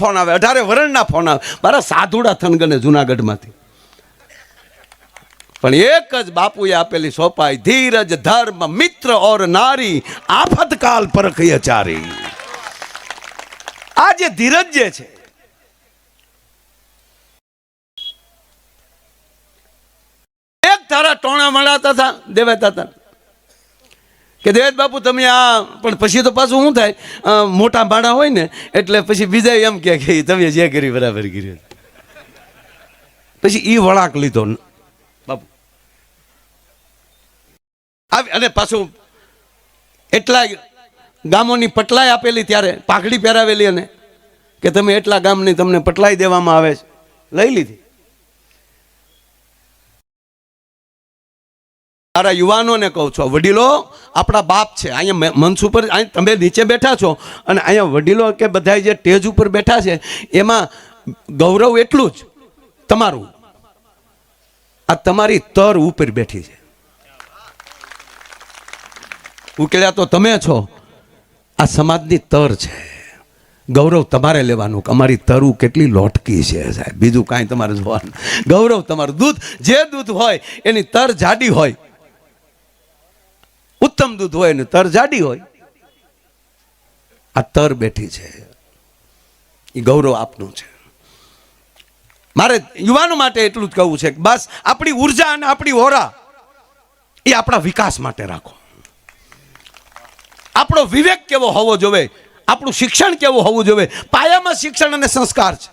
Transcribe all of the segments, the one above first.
Phone આવે, 18 વરણના phone આવે, મારા સાધુડા થનગને જુનાગઢમાંથી. પણ એક જ બાપુએ આપેલી સોપાઈ, ધીરજ ધર્મ મિત્ર ઓર નારી આફતકાલ પરખય ચારી. આ જે ધીરજ જે છે, એક તારા ટોણા મળાતા હતા દેવાતા હતા કે દેવેત બાપુ તમે આ, પણ પછી તો પાછું શું થાય, મોટા ભાડા હોય ને એટલે પછી બીજા એમ કે તમે જે કરી બરાબર કર્યું. પછી ઈ વળાક લીધો બાપુ અને પાછું એટલા ગામોની પટલાઈ આપેલી, ત્યારે પાઘડી પહેરાવેલી, અને કે તમે એટલા ગામની તમને પટલાઈ દેવામાં આવે છે, લઈ લીધી. મારા યુવાનોને કહું છું, વડીલો આપણા બાપ છે. અહીંયા મંચ ઉપર તમે નીચે બેઠા છો અને અહીંયા વડીલો કે બધા જે સ્ટેજ ઉપર બેઠા છે એમાં ગૌરવ એટલું જ તમારું, આ તમારી તર ઉપર બેઠી છે. ઉકેલ્યા તો તમે છો, આ સમાજની તર છે. ગૌરવ તમારે લેવાનું કે અમારી તરું કેટલી લોટકી છે સાહેબ, બીજું કાંઈ તમારે જોવાનું. ગૌરવ તમારું. દૂધ, જે દૂધ હોય એની તર જાડી હોય, ઉત્તમ દૂધ હોય ને તર જાડી હોય, આ તર બેઠી છે, એ ગૌરવ આપનું છે. મારે યુવાનો માટે એટલું જ કહેવું છે કે બસ આપણી ઉર્જા અને આપણી ઓરા એ આપણા વિકાસ માટે રાખો. આપણો વિવેક કેવો હોવો જોઈએ, આપણું શિક્ષણ કેવું હોવું જોઈએ. પાયામાં શિક્ષણ અને સંસ્કાર છે.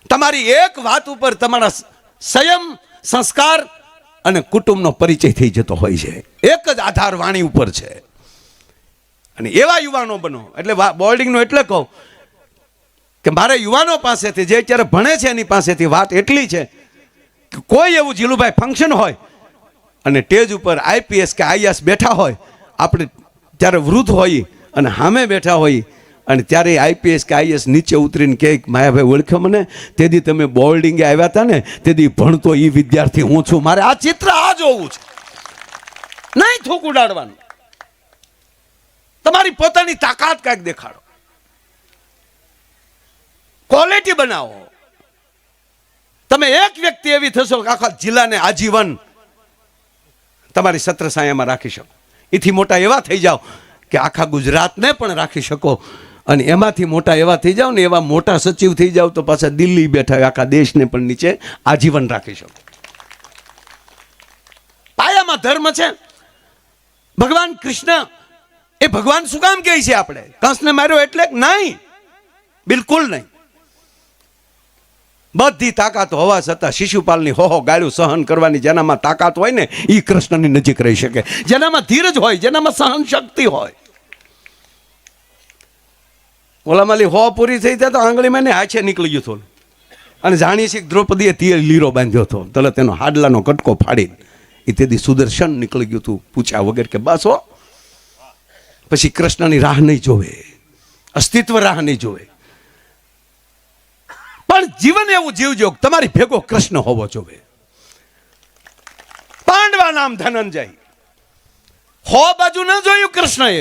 તમારી એક વાત ઉપર તમારા સંયમ, સંસ્કાર અને કુટુંબનો પરિચય થઈ જતો હોય છે. એક જ આધાર વાણી ઉપર છે. અને એવા યુવાનો બનો. એટલે બોર્ડિંગનો એટલે કહું કે મારે યુવાનો પાસેથી, જે અત્યારે ભણે છે એની પાસેથી વાત એટલી છે કે કોઈ એવું જીલુભાઈ ફંક્શન હોય અને સ્ટેજ ઉપર આઈપીએસ કે આઈએસ બેઠા હોય, આપણે ત્યારે વૃદ્ધ હોઈએ અને સામે બેઠા હોઈએ, અને ત્યારે આઈપીએસ કે આઈએસ નીચે ઉતરીને કહે માયાભાઈ ઓળખ્યો મને, તેથી તમે બોર્ડિંગે આવ્યા હતા ને, તેથી ભણતો એ વિદ્યાર્થી હું છું. મારે આ ચિત્ર આ જોવું છે, નહીં થૂક ઉડાડવાનું. તમારી પોતાની તાકાત કાંઈક દેખાડો, ક્વોલિટી બનાવો. તમે એક વ્યક્તિ એવી થશો કે આખા જિલ્લાને આજીવન તમારી છત્રછાયામાં રાખી શકો. એથી મોટા એવા થઈ જાઓ કે આખા ગુજરાતને પણ રાખી શકો, અને એમાંથી મોટા એવા થઈ જાઓ ને, એવા મોટા સચિવ થઈ જાઓ તો પાછા દિલ્હી બેઠા આખા દેશને પણ નીચે આજીવન રાખી શકો. પાયામાં ધર્મ છે. ભગવાન કૃષ્ણ એ ભગવાન શું કામ કહે છે આપણે કંસને માર્યો એટલે? નહીં, બિલકુલ નહીં. બધી તાકાત હોવા છતાં શિશુપાલની હો ગાળ્યું સહન કરવાની જેનામાં તાકાત હોય ને, એ કૃષ્ણની નજીક રહી શકે. જેનામાં ધીરજ હોય, જેનામાં સહન શક્તિ હોય. ઓલામાલી હો પૂરી થઈ જાય તો આંગળીમાં ને હાથે નીકળી ગયું હતું, અને જાણીએ છીએ દ્રૌપદીએ તીર લીરો બાંધ્યો હતો, તલે તેનો હાડલાનો કટકો ફાડીને એ તેથી સુદર્શન નીકળી ગયું હતું પૂછ્યા વગર કે બસ હો. પછી કૃષ્ણની રાહ નહીં જોવે, અસ્તિત્વ રાહ નહીં જોવે, પણ જીવન એવું જીવજો તમારી ભેગો કૃષ્ણ હોવો જોઈએ. પાંડવા નામ ધનંજય, હો બાજુ ન જોયું કૃષ્ણએ.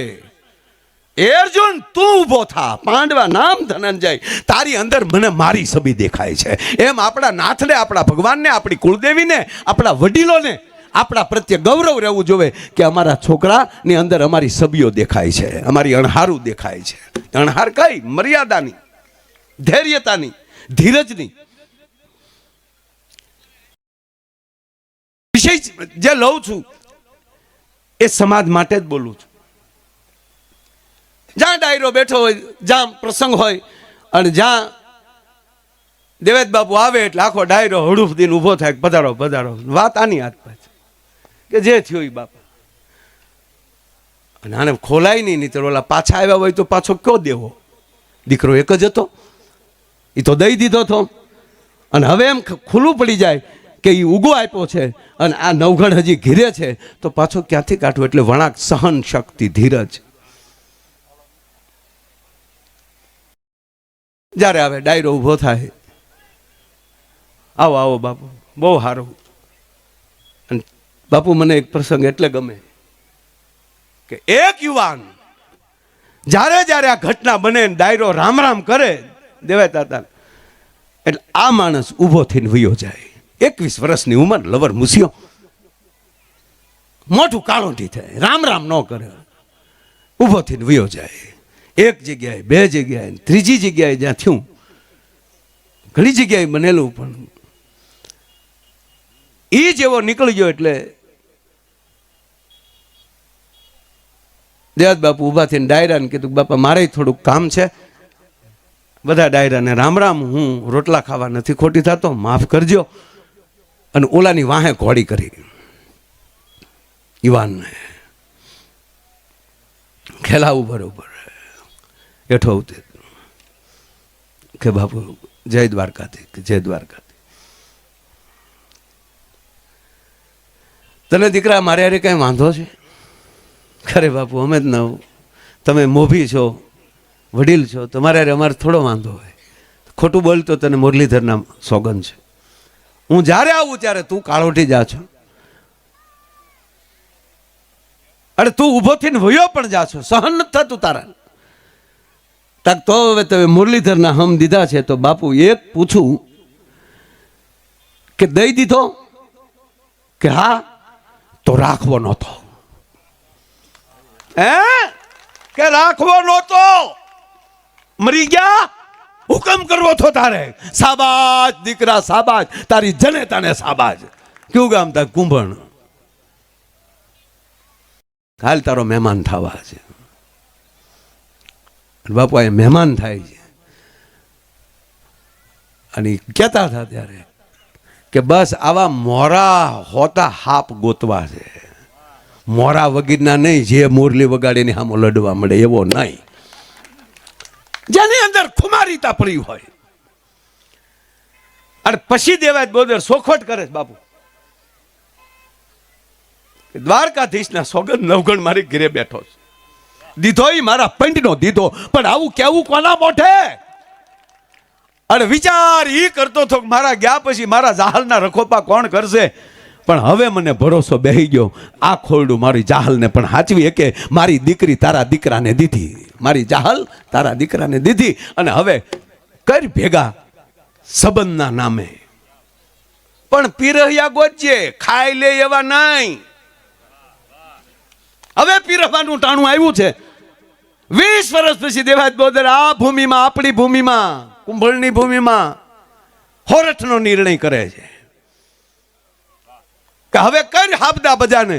અર્જુન તું ઉભો થા, પાંડવા નામ ધનંજય, તારી અંદર મને મારી છબી દેખાય છે. એમ આપણા નાથને, આપણા ભગવાનને, આપણી કુળદેવીને, આપણા વડીલોને આપણા પ્રત્યે ગૌરવ રહેવું જોઈએ કે અમારા છોકરાની અંદર અમારી છબીઓ દેખાય છે, અમારી અણહારું દેખાય છે. અણહાર કઈ? મર્યાદાની, ધૈર્યતાની, ધીરજની. વિષય જે લઉં છું એ સમાજ માટે જ બોલું છું. જ્યાં ડાયરો બેઠો હોય, જ્યાં પ્રસંગ હોય, અને જ્યાં દેવેત બાપુ આવે એટલે આખો ડાયરો હડુફ દીને ઊભો થાય, પધારો પધારો. વાત આની હાથ પાછી કે જે થયું એ બાપા, અને આને ખોલાય નહીં તો ઓલા પાછા આવ્યા હોય તો પાછો કયો દેવો? દીકરો એક જ હતો, એ તો દઈ દીધો હતો, અને હવે એમ ખુલ્લું પડી જાય કે એ ઉગો આપ્યો છે અને આ નવઘણ હજી ઘીરે છે, તો પાછો ક્યાંથી કાઢવું? એટલે વણાક, સહન શક્તિ, ધીરજ. જ્યારે આવે ડાયરો ઊભો થાય, આવો આવો બાપુ, બહુ સારું. અને બાપુ મને એક પ્રસંગ એટલે ગમે કે એક યુવાન જ્યારે જ્યારે આ ઘટના બને, ડાયરો રામ રામ કરે, દેવાતા હતા. એટલે આ માણસ ઊભો થઈને વયો જાય. 21 વર્ષની ઉંમર, લવર મૂસ્યો, મોઢું કાળોટી થાય, રામ રામ ન કરે, ઊભો થઈને વયો જાય. એક જગ્યાએ, બે જગ્યાએ, ત્રીજી જગ્યાએ જ્યાં થયું, ઘણી જગ્યાએ બનેલું, પણ એ જેવો નીકળી ગયો એટલે દેવાત બાપુ ઊભા થઈને ડાયરાને કીધું, બાપા મારે થોડુંક કામ છે. બધા ડાયરાને રામ રામ, હું રોટલા ખાવા નથી ખોટી થતો, માફ કરજો. અને ઓલાની વાહે ઘોડી કરી યુવાનને ખેલાવું બરોબર હેઠો ઉતર કે બાપુ જય દ્વારકાથી, જય દ્વારકાથી. તને દીકરા મારે યારે કઈ વાંધો છે? ખરે બાપુ અમે જ ના, તમે મોભી છો, વડીલ છો, તમારે યારે અમારે થોડો વાંધો હોય. ખોટું બોલતો તને મુરલીધરના સોગન છે. હું જ્યારે આવું ત્યારે તું કાળોટી જા છો, અરે તું ઊભો થઈને વયો પણ જા છો, સહન નથી થતું તારા. તાક તો હવે તમે મુરલીધરના હમ દીધા છે તો બાપુ એક પૂછું કે દઈ દીધો કે હા? તો રાખવો નહોતો. કે રાખવો નહોતો, મરી ગયા, હુકમ કરવો તો તારે. સાબાજ દીકરા સાબાજ, તારી જનેતાને સાબાજ. કયું ગામ તા? કુંભણ. હાલ તારો મહેમાન થવા છે. બાપુ આ મહેમાન થાય છે અને કહેતા હતા ત્યારે કે બસ આવા મોરા હોતા હાપ ગોતવા છે. મોરા વગીરના નહીં, જે મુરલી વગાડીને સામો લડવા મળે એવો નહીં, જેની અંદર ખુમારીતા પડી હોય. અને પછી દેવાય બોદર સોખવટ કરે છે બાપુ. દ્વારકાધીશના સોગંદ નવગણ મારી ઘરે બેઠો છે. દીધો ઈ મારા પંડનો દીધો, પણ આવું કેવું કોના મોઢે? અને વિચાર ઈ કરતો હતો કે મારા ગયા પછી મારા જાહલના રખોપા કોણ કરશે? પણ હવે મને ભરોસો બેહી ગયો, આ ખોરડું મારી જાહલને પણ હાચવી કે મારી દીકરી તારા દીકરાને દીધી, મારી જાહલ તારા દીકરાને દીધી. અને હવે કર ભેગા સંબંધના નામે, પણ પીરહિયા ગોજે, ખાઈ લે એવા નહીં. હવે પીરહવાનું ટાણું આવ્યું છે. 20 વર્ષ પછી દેવાજ બોદર આ ભૂમિમાં, આપણી ભૂમિમાં, કુંભળની ભૂમિમાં હોરઠનો નિર્ણય કરે છે કે હવે કર હાબદા બજાને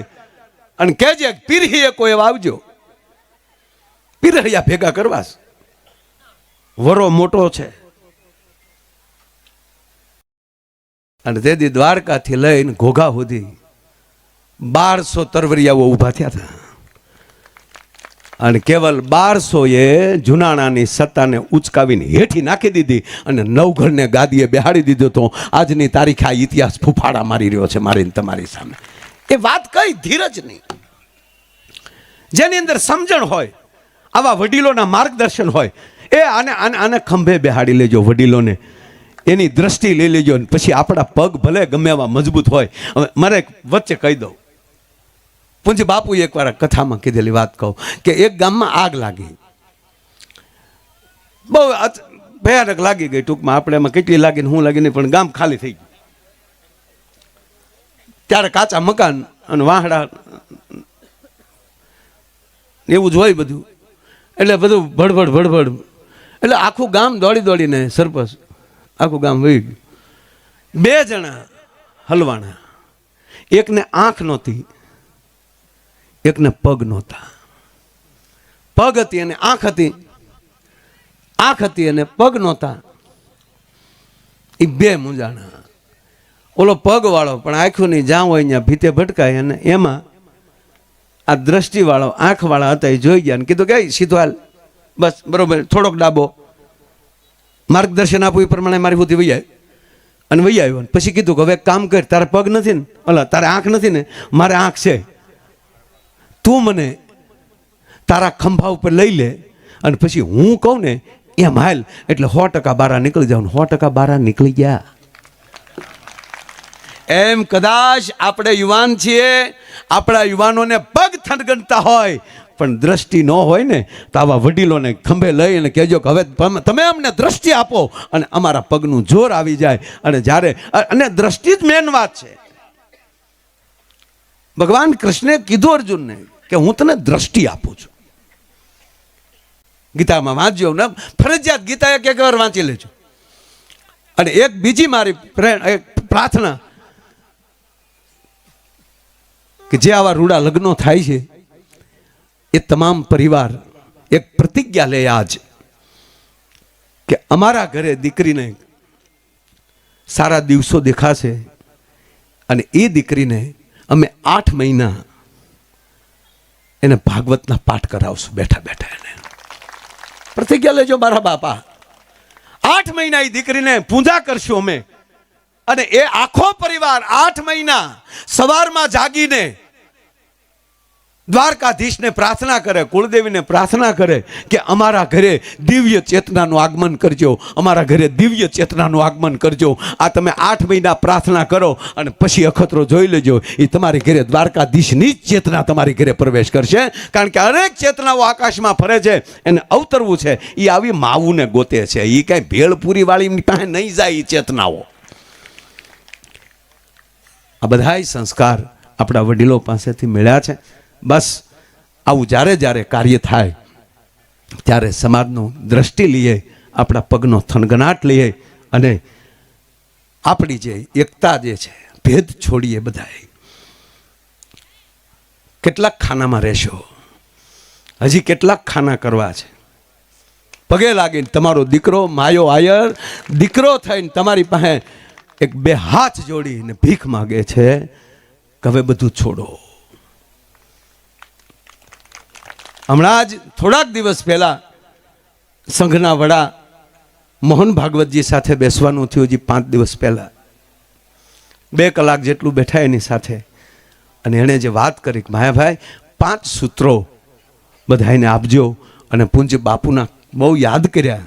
અને કહેજે પીરહીએ કોઈ આવજો. પીરહિયા ભેગા કરવાસ, વરો મોટો છે. અને તેથી દ્વારકાથી લઈને ઘોઘા સુધી 1200 તરવરિયાઓ ઊભા થયા હતા. અને કેવલ 1200 એ જુનાણાની સત્તાને ઉચકાવીને હેઠી નાખી દીધી અને નવઘણને ગાદીએ બેહાડી દીધો. તો આજની તારીખે આ ઇતિહાસ ફૂફાડા મારી રહ્યો છે મારી તમારી સામે. એ વાત કઈ ધીરજ નહીં, જેની અંદર સમજણ હોય, આવા વડીલોના માર્ગદર્શન હોય. એ આને ખંભે બેહાડી લેજો વડીલોને, એની દ્રષ્ટિ લઈ લેજો. પછી આપણા પગ ભલે ગમે એવા મજબૂત હોય. હવે મારે વચ્ચે કહી દઉં, પૂંજી બાપુ એકવાર કથામાં કીધેલી વાત કહું કે એક ગામમાં આગ લાગી, બહુ ભયાનક લાગી ગઈ. ટૂંકમાં આપણે એમાં કેટલી લાગી હું લાગી નહીં, પણ ગામ ખાલી થઈ ગયું. ત્યારે કાચા મકાન અને વાહડા એવું જ હોય બધું. એટલે બધું ભડભડ ભડભડ, એટલે આખું ગામ દોડી દોડીને સરપંચ આખું ગામ વહી ગયું. 2 જણા હલવાણા, એકને આંખ નહોતી, એકને પગ નહોતા. પગ હતી અને આંખ હતી, આંખ હતી અને પગ નહોતા. એ 2 મૂંઝાણા. ઓલો પગ વાળો પણ આંખું નહીં, જ્યાં હોય ત્યાં ભીતે ભટકાય. અને એમાં આ દ્રષ્ટિ વાળો આંખ વાળા હતા, એ જોઈ ગયા અને કીધું કે સીધો હાલ, બસ બરોબર, થોડોક ડાબો, માર્ગદર્શન આપવું એ પ્રમાણે મારી સુધી વહી આવ્યો. અને વહી આવ્યો. પછી કીધું કે હવે કામ કર, તારે પગ નથી ને, ઓલા તારે આંખ નથી ને, મારે આંખ છે, તું મને તારા ખંભા ઉપર લઈ લે અને પછી હું કહું ને એમ હાલ, એટલે 100% બારા નીકળી જાવ. 100% બારા નીકળી ગયા. એમ કદાચ આપણે યુવાન છીએ, આપણા યુવાનોને પગ થનગનતા હોય, પણ દ્રષ્ટિ ન હોય ને તો આવા વડીલોને ખંભે લઈ અને કહેજો કે હવે તમે અમને દ્રષ્ટિ આપો અને અમારા પગનું જોર આવી જાય. અને જ્યારે અને દ્રષ્ટિ જ મેન વાત છે. ભગવાન કૃષ્ણે કીધું અર્જુનને કે હું તને દ્રષ્ટિ આપું છું. ગીતામાં વાંચજો ને, ફરજિયાત ગીતા એક વાર વાંચી લેજો. અને એક બીજી મારી એક પ્રાર્થના કે જે આવા રૂડા લગ્નો થાય છે એ તમામ પરિવાર એક પ્રતિજ્ઞા લે આજ કે અમારા ઘરે દીકરીને સારા દિવસો દેખાશે અને એ દીકરીને અમે 8 મહિના એને ભાગવતના પાઠ કરાવશું બેઠા બેઠા. એને પ્રતિજ્ઞા લેજો મારા બાપા. 8 મહિના એ દીકરીને પૂજા કરશું અમે. અને એ આખો પરિવાર 8 મહિના સવારમાં જાગીને દ્વારકાધીશને પ્રાર્થના કરે, કુળદેવીને પ્રાર્થના કરે કે અમારા ઘરે દિવ્ય ચેતનાનું આગમન કરજો, અમારા ઘરે દિવ્ય ચેતનાનું આગમન કરજો. આ તમે 8 મહિના પ્રાર્થના કરો અને પછી અખતરો જોઈ લેજો, એ તમારી ઘરે દ્વારકાધીશની જ ચેતના તમારી ઘરે પ્રવેશ કરશે. કારણ કે અનેક ચેતનાઓ આકાશમાં ફરે છે, એને અવતરવું છે. એ આવી માવુને ગોતે છે, એ કાંઈ ભેળપુરી વાળીની પાસે નહીં જાય. એ ચેતનાઓ, આ બધાય સંસ્કાર આપણા વડીલો પાસેથી મળ્યા છે. બસ આવું જ્યારે જ્યારે કાર્ય થાય ત્યારે સમાજનો દ્રષ્ટિ લઈએ, આપણા પગનો થનગનાટ લઈએ અને આપણી જે એકતા જે છે, ભેદ છોડીએ. બધાએ કેટલાક ખાનામાં રહેશો, હજી કેટલાક ખાના કરવા છે. પગે લાગીને તમારો દીકરો માયો આયર દીકરો થઈને તમારી પાસે એક બે હાથ જોડીને ભીખ માગે છે કે હવે બધું છોડો. હમણાં જ થોડાક દિવસ પહેલા સંઘના વડા મોહન ભાગવતજી સાથે બેસવાનું થયું. હજી 5 દિવસ પહેલા 2 કલાક જેટલું બેઠા એની સાથે. અને એણે જે વાત કરી કે માયાભાઈ 5 સૂત્રો બધાને આપજો. અને પૂજ્ય બાપુના બહુ યાદ કર્યા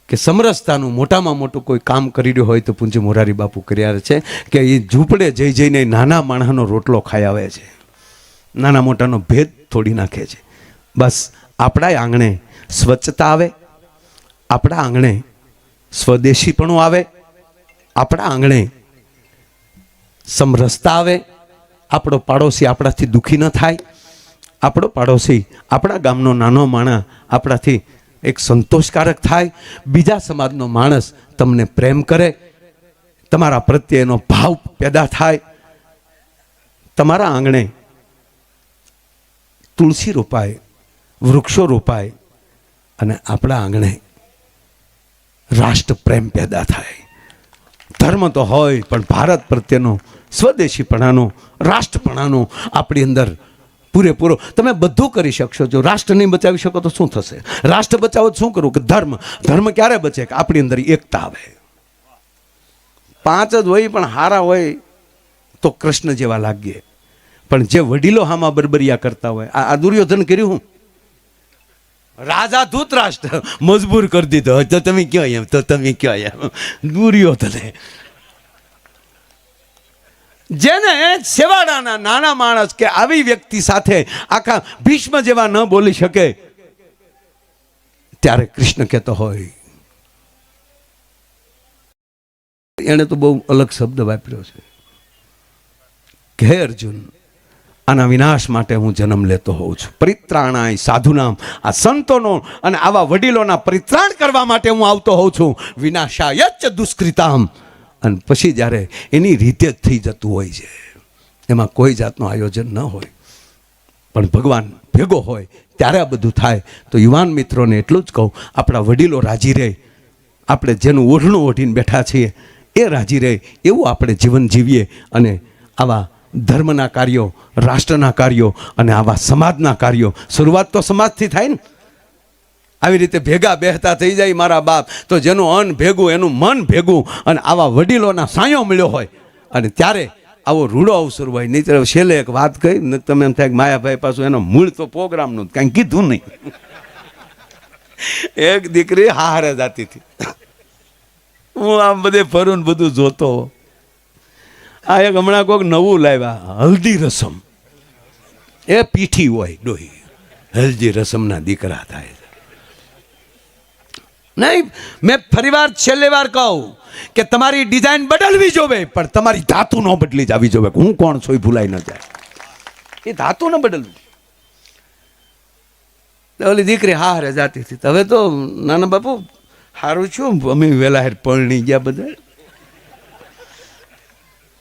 કે સમરસતાનું મોટામાં મોટું કોઈ કામ કરી રહ્યો હોય તો પૂજ્ય મોરારી બાપુ કર્યા છે કે એ ઝૂંપડે જઈ જઈને નાના માણસનો રોટલો ખાઈ આવે છે, નાના મોટાનો ભેદ તોડી નાખે છે. બસ આપણા આંગણે સ્વચ્છતા આવે, આપણા આંગણે સ્વદેશીપણું આવે, આપણા આંગણે સમરસતા આવે, આપણો પાડોશી આપણાથી દુઃખી ન થાય, આપણો પાડોશી આપણા ગામનો નાનો માણસ આપણાથી એક સંતોષકારક થાય, બીજા સમાજનો માણસ તમને પ્રેમ કરે, તમારા પ્રત્યેનો ભાવ પેદા થાય. તમારા આંગણે તુલસી રોપાય, વૃક્ષો રોપાય અને આપણા આંગણે રાષ્ટ્ર પ્રેમ પેદા થાય. ધર્મ તો હોય પણ ભારત પ્રત્યેનો સ્વદેશીપણાનો, રાષ્ટ્રપણાનો આપણી અંદર પૂરેપૂરો. તમે બધું કરી શકશો, જો રાષ્ટ્ર નહીં બચાવી શકો તો શું થશે? રાષ્ટ્ર બચાવો તો શું કરવું? કે ધર્મ ક્યારે બચે? કે આપણી અંદર એકતા આવે. 5 જ હોય પણ હારા હોય તો કૃષ્ણ જેવા લાગીએ. પણ જે વડીલો હામાં બરબરિયા કરતા હોય, આ દુર્યોધન કર્યું. હું રાજા ધૂતરાષ્ટ્ર મજબૂર કરી દીધો, તો તમે કયો એમ, તો તમે કયો એમ. દુર્યોધને જેને સેવાડાના નાના માણસ કે આવી વ્યક્તિ સાથે આખા ભીષ્મ જેવા ન બોલી શકે, ત્યારે કૃષ્ણ કહેતો હોય. એને તો બહુ અલગ શબ્દ વાપર્યો છે કે હે અર્જુન, આના વિનાશ માટે હું જન્મ લેતો હોઉં છું. પરિત્રાણાય સાધુનામ, આ સંતોનો અને આવા વડીલોના પરિત્રાણ કરવા માટે હું આવતો હોઉં છું. વિનાશાયચ દુષ્કૃતામ. અને પછી જ્યારે એની રીતે જ થઈ જતું હોય છે, એમાં કોઈ જાતનું આયોજન ન હોય, પણ ભગવાન ભેગો હોય ત્યારે આ બધું થાય. તો યુવાન મિત્રોને એટલું જ કહું, આપણા વડીલો રાજી રહે, આપણે જેનું ઓઢણું ઓઢીને બેઠા છીએ એ રાજી રહે, એવું આપણે જીવન જીવીએ. અને આવા ધર્મના કાર્યો, રાષ્ટ્રના કાર્યો અને આવા સમાજના કાર્યો, શરૂઆત તો સમાજથી થાય ને. આવી રીતે ભેગા બેહતા થઈ જાય મારા બાપ, તો જેનું અન્ન ભેગું એનું મન ભેગું. અને આવા વડીલોના સાયો મળ્યો હોય અને ત્યારે આવો રૂડો અવસર હોય. નહીં તો છેલ્લે એક વાત કહી ને તમે એમ થાય કે માયાભાઈ પાછું એનો મૂળ તો પ્રોગ્રામનું કાંઈ કીધું નહીં. એક દીકરી હારે જાતી હતી, હું આમ બધે ફરું ને બધું જોતો. આ એક હમણાં કોઈક નવું લાવ્યા, હલ્દી રસમ. એ પીઠી હોય ડોહી, હલજી રસમના દીકરા થાય છે. નહીં, મેં ફરીવાર છેલ્લે વાર કહું કે તમારી ડિઝાઇન બદલવી જોવે, પણ તમારી ધાતુ ન બદલી જવી જોવે. હું કોણ છું એ ભૂલાઈ ન જાય. એ ધાતુ ન બદલવી. ઓલી દીકરી હારે જાતી હતી. હવે તો નાના બાપુ સારું છું, અમે વેલા હેર પરણી ગયા બધા.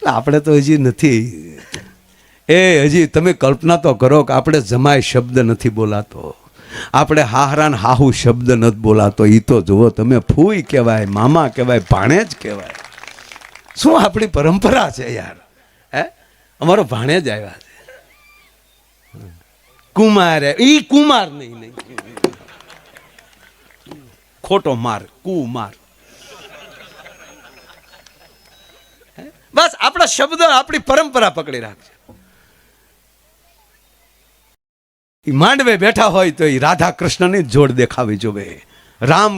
આપણે તો હજી નથી. હજી તમે કલ્પના તો કરો કે આપણે જમાય શબ્દ નથી બોલાતો, આપણે હાહરાન હાહુ શબ્દ નથી બોલાતો. એ તો જુઓ તમે, ફૂઈ કહેવાય, મામા કહેવાય, ભાણેજ કહેવાય. શું આપણી પરંપરા છે યાર. અમારો ભાણેજ આવ્યા છે, કુમાર. ઈ કુમાર નહીં, ખોટો માર, કુમાર. બસ આપણા શબ્દ આપણી પરંપરા પકડી રાખશે. માંડવે બેઠા હોય તો એ રાધા કૃષ્ણની જ જોડ દેખાવી જોવે, રામ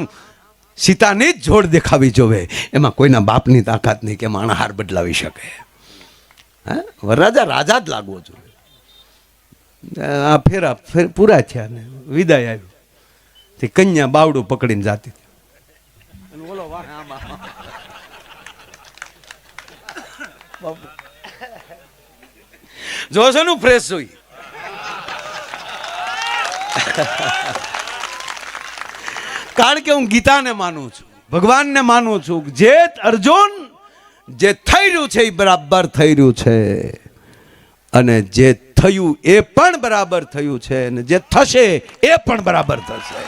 સીતાની જ જોડ દેખાવી જોવે. એમાં કોઈના બાપની તાકાત નહીં કે માણસ હાર બદલાવી શકે. વરરાજા રાજા જ લાગવો જોઈએ. આ ફેરા પૂરા થયા ને વિદાય આવ્યું. તે કન્યા બાવડું પકડીને જાતી હતી. જોશો નું ફ્રેશ જોઈ. કારણ કે હું ગીતાને માનું છું, ભગવાનને માનું છું. જે અર્જુન જે થઈ રહ્યું છે એ બરાબર થઈ રહ્યું છે, અને જે થયું એ પણ બરાબર થયું છે, અને જે થશે એ પણ બરાબર થશે.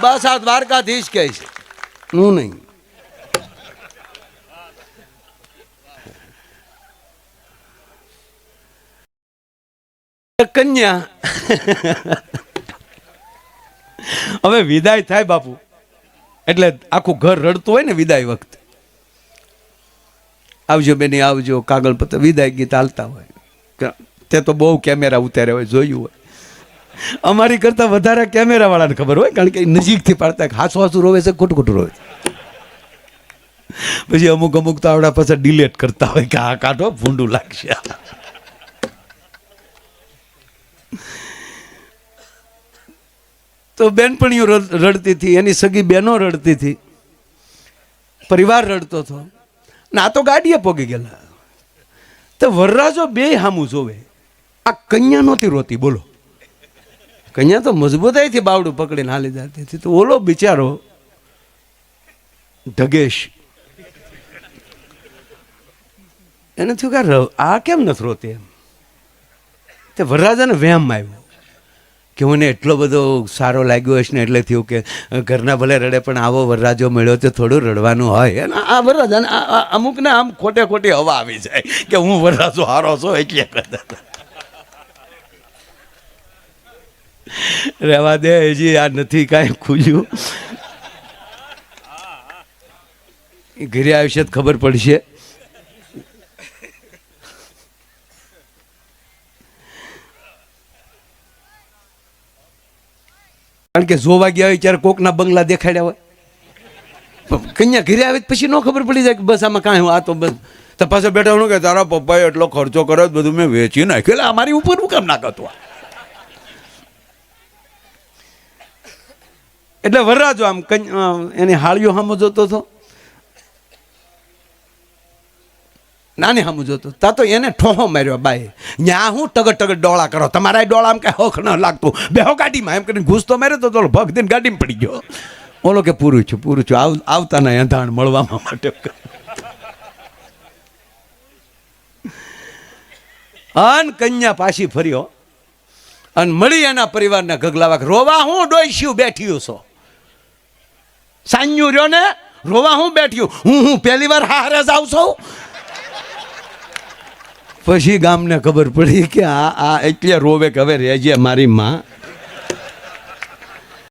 બસ આ દ્વારકાધીશ કહે છે, હું નહીં. કન્યા હવે વિદાય થાય બાપુ, એટલે આખું ઘર રડતું હોય ને વિદાય વખતે. આવજો બેની આવજો, કાગળ પત્ર, વિદાય ગીત હાલતા હોય. તે તો બહુ કેમેરા ઉતાર્યા હોય, જોયું હોય. અમારી કરતા વધારે કેમેરા વાળાને ખબર હોય, કારણ કે નજીકથી પાડતા હાસુ હાસુ રોવે છે, ખોટું ખોટું રોવે. પછી અમુક અમુક તો આવડા પાછા ડિલેટ કરતા હોય કે આ કાઢો ભૂંડું લાગશે. તો બેનપણીઓ રડતી હતી, એની સગી બહેનો રડતી હતી, પરિવાર રડતો હતો. ના તો ગાડીએ પોગી ગયેલા. તો વરરાજો બે હામું જોવે. આ કન્યા નહોતી રોતી, બોલો. કન્યા તો મજબૂતાઈથી બાવડું પકડીને હાલી જતી હતી. તો ઓલો બિચારો ઢગેશ, એને થયું કે આ કેમ નથી રોતી એમ. તે વરરાજાને વહેમ આવ્યો કે મને એટલો બધો સારો લાગ્યો હશે ને, એટલે થયું કે ઘરના ભલે રડે પણ આવો વરરાજો મળ્યો તો થોડું રડવાનું હોય. અને આ વરરાજાને અમુકને આમ ખોટે ખોટી હવા આવી જાય કે હું વરરાજો હારો છો એટલે કરતા હતા. રહેવા દે, હજી આ નથી કાંઈ ખુલ્યું. ઘરે આવશે જ ખબર પડશે. કારણ કે જોવા ગયા હોય ત્યારે કોકના બંગલા દેખાડ્યા હોય. કન્યા ઘરે આવે પછી ન ખબર પડી જાય કે બસ આમાં કાંઈ આ તો બસ તપાસે બેઠા હું કે તારા પપ્પાએ એટલો ખર્ચો કર્યો બધું મેં વેચી નાખ્યું, એટલે અમારી ઉપર હું કેમ ના કરતો. એટલે વરરાજો આમ એની હાળીઓ સામો જોતો હતો, નાની સામું જોતો. તા તો એને ઠોહો માર્યો બાઈ. ન્યા હું ટગર ટગર ડોળા કરો, તમારા ડોળા આમ કાંઈ હોખ ન લાગતું, બેહો ગાડીમાં એમ કરીને ઘૂસતો માર્યો તો થોડો ભગ દઈને ગાડીમાં પડી ગયો. ઓલો કે પૂરું છું આવતા ના અંધાણ મળવામાં માટે. અન કન્યા પાછી ફર્યો અને મળી એના પરિવારના ગગલાવા. રોવા હું ડોઈશ્યું બેઠ્યું છો, સાન્યું રહ્યો ને, રોવા હું બેઠ્યું, હું પહેલી વાર હારે જ આવશો. પછી ગામને ખબર પડી કે આ એટલે રોવે કે હવે રહેજે મારી માં.